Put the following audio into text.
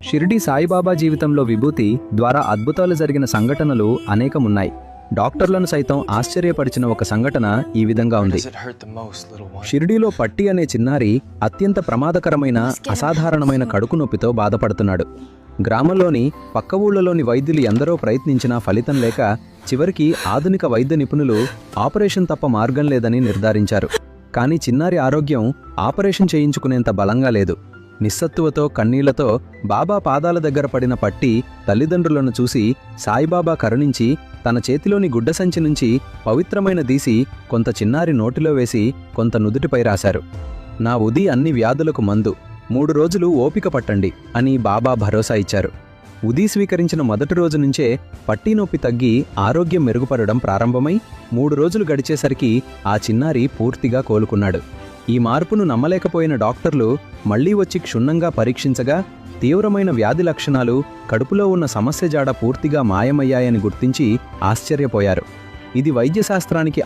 షిరిడి సాయిబాబా జీవితంలో విభూతి ద్వారా అద్భుతాలు జరిగిన సంఘటనలు అనేకమున్నాయి. డాక్టర్లను సైతం ఆశ్చర్యపరిచిన ఒక సంఘటన ఈ విధంగా ఉంది. షిరిడీలో పట్టి అనే చిన్నారి అత్యంత ప్రమాదకరమైన అసాధారణమైన కడుపు నొప్పితో బాధపడుతున్నాడు. గ్రామంలోని పక్క ఊళ్లలోని వైద్యులు ఎందరో ప్రయత్నించినా ఫలితం లేక చివరికి ఆధునిక వైద్య నిపుణులు ఆపరేషన్ తప్ప మార్గం లేదని నిర్ధారించారు. కానీ చిన్నారి ఆరోగ్యం ఆపరేషన్ చేయించుకునేంత బలంగా లేదు. నిస్సత్తువతో కన్నీళ్లతో బాబా పాదాల దగ్గర పడిన పట్టి తల్లిదండ్రులను చూసి సాయిబాబా కరుణించి తన చేతిలోని గుడ్డ సంచి నుంచి పవిత్రమైన దీసి కొంత చిన్నారి నోటిలో వేసి కొంత నుదుటిపై రాశారు. నా ఉది అన్ని వ్యాధులకు మందు, 3 రోజులు ఓపిక పట్టండి అని బాబా భరోసా ఇచ్చారు. ఉది స్వీకరించిన మొదటి రోజు నుంచే పట్టి నొప్పి తగ్గి ఆరోగ్యం మెరుగుపడడం ప్రారంభమై 3 రోజులు గడిచేసరికి ఆ చిన్నారి పూర్తిగా కోలుకున్నాడు. ఈ మార్పును నమ్మలేకపోయిన డాక్టర్లు మళ్లీ వచ్చి క్షుణ్ణంగా పరీక్షించగా తీవ్రమైన వ్యాధి లక్షణాలు, కడుపులో ఉన్న సమస్య జాడ పూర్తిగా మాయమయ్యాయని గుర్తించి ఆశ్చర్యపోయారు. ఇది వైద్యశాస్త్రానికి